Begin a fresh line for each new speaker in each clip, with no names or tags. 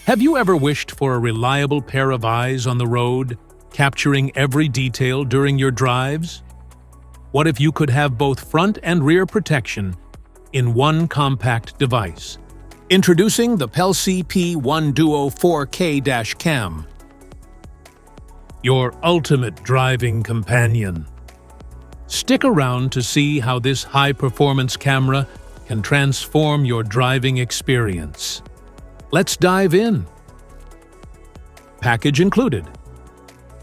Have you ever wished for a reliable pair of eyes on the road, capturing every detail during your drives? What if you could have both front and rear protection in one compact device? Introducing the Pelsee P1 Duo 4K Cam, your ultimate driving companion. Stick around to see how this high-performance camera can transform your driving experience. Let's dive in. Package included: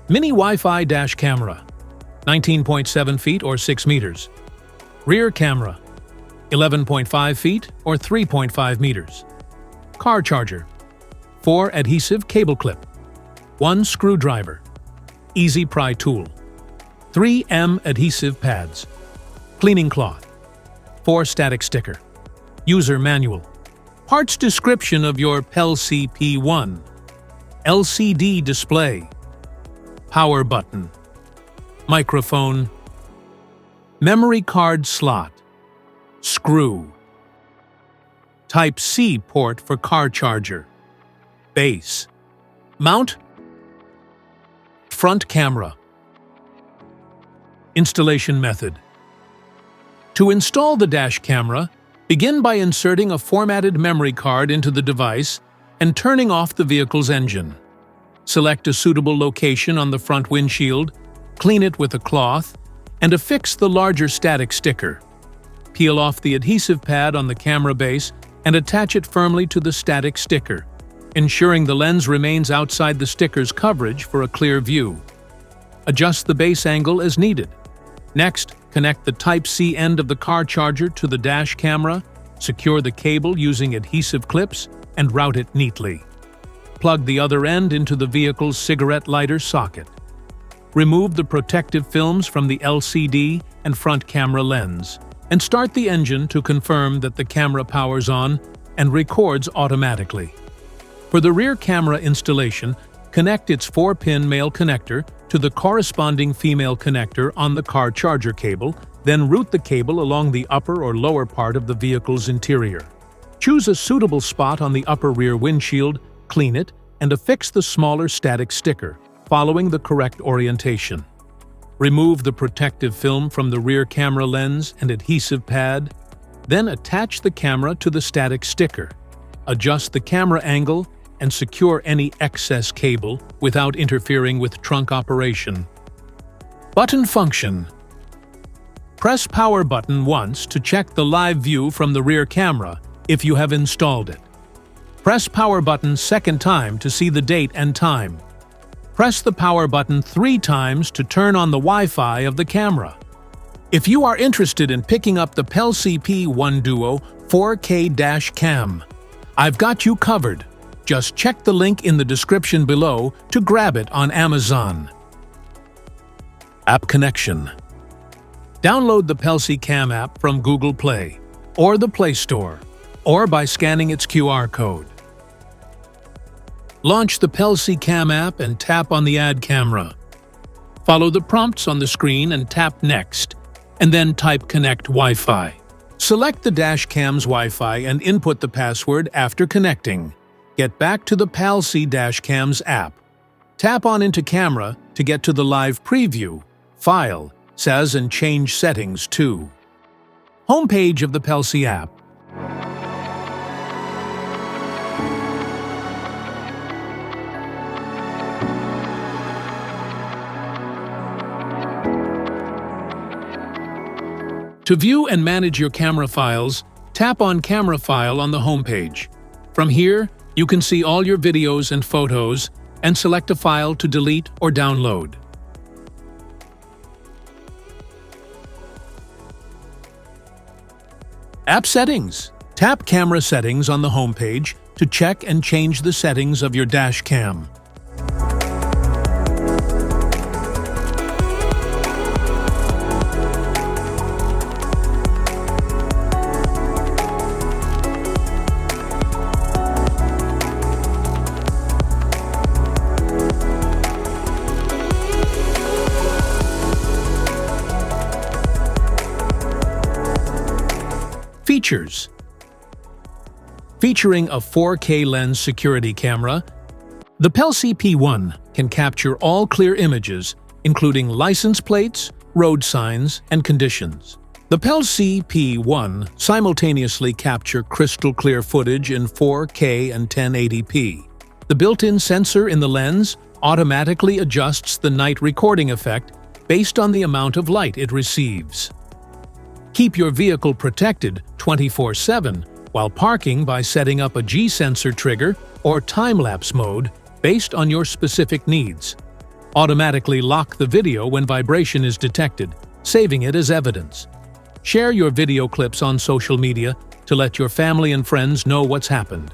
Mini Wi-Fi dash camera, 19.7 feet or 6 meters. Rear camera, 11.5 feet or 3.5 meters. Car charger, 4 adhesive cable clip, 1 screwdriver, easy pry tool, 3M adhesive pads, cleaning cloth, 4 static sticker, user manual. Parts description of your Pelsee P1: LCD display, power button, microphone, memory card slot, screw, Type-C port for car charger, base, mount, front camera. Installation method. To install the dash camera, begin by inserting a formatted memory card into the device and turning off the vehicle's engine. Select a suitable location on the front windshield, clean it with a cloth, and affix the larger static sticker. Peel off the adhesive pad on the camera base and attach it firmly to the static sticker, ensuring the lens remains outside the sticker's coverage for a clear view. Adjust the base angle as needed. Next, connect the Type-C end of the car charger to the dash camera, secure the cable using adhesive clips, and route it neatly. Plug the other end into the vehicle's cigarette lighter socket. Remove the protective films from the LCD and front camera lens, and start the engine to confirm that the camera powers on and records automatically. For the rear camera installation, connect its 4-pin male connector to the corresponding female connector on the car charger cable, then route the cable along the upper or lower part of the vehicle's interior. Choose a suitable spot on the upper rear windshield, clean it, and affix the smaller static sticker, following the correct orientation. Remove the protective film from the rear camera lens and adhesive pad, then attach the camera to the static sticker. Adjust the camera angle and secure any excess cable without interfering with trunk operation. Button function. Press power button once to check the live view from the rear camera if you have installed it. Press power button second time to see the date and time. Press the power button 3 times to turn on the Wi-Fi of the camera. If you are interested in picking up the Pelsee P1 Duo 4K Cam, I've got you covered. Just check the link in the description below to grab it on Amazon. App connection. Download the Pelsee Cam app from Google Play or the Play Store, or by scanning its QR code. Launch the Pelsee Cam app and tap on the Add Camera. Follow the prompts on the screen and tap Next, and then type Connect Wi-Fi. Select the dash cam's Wi-Fi and input the password after connecting. Get back to the Pelsee dash cam's app. Tap on into Camera to get to the live preview, File, Says and change settings too. Homepage of the Pelsee app. To view and manage your camera files, tap on Camera File on the homepage. From here, you can see all your videos and photos and select a file to delete or download. App Settings. Tap Camera Settings on the homepage to check and change the settings of your dash cam. Features. Featuring a 4K lens security camera, the Pelsee P1 can capture all clear images, including license plates, road signs, and conditions. The Pelsee P1 simultaneously capture crystal-clear footage in 4K and 1080p. The built-in sensor in the lens automatically adjusts the night recording effect based on the amount of light it receives. Keep your vehicle protected 24/7 while parking by setting up a G-sensor trigger or time-lapse mode based on your specific needs. Automatically lock the video when vibration is detected, saving it as evidence. Share your video clips on social media to let your family and friends know what's happened.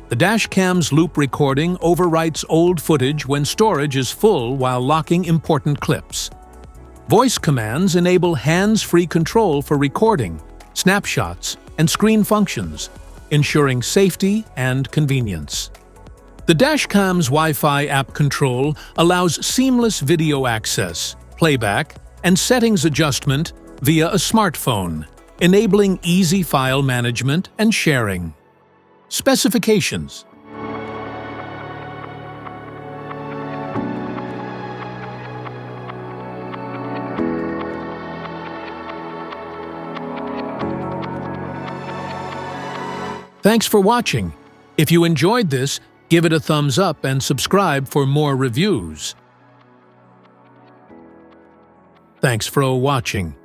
The dashcam's loop recording overwrites old footage when storage is full while locking important clips. Voice commands enable hands-free control for recording, snapshots, and screen functions, ensuring safety and convenience. The dashcam's Wi-Fi app control allows seamless video access, playback, and settings adjustment via a smartphone, enabling easy file management and sharing. Specifications. Thanks for watching. If you enjoyed this, give it a thumbs up and subscribe for more reviews. Thanks for watching.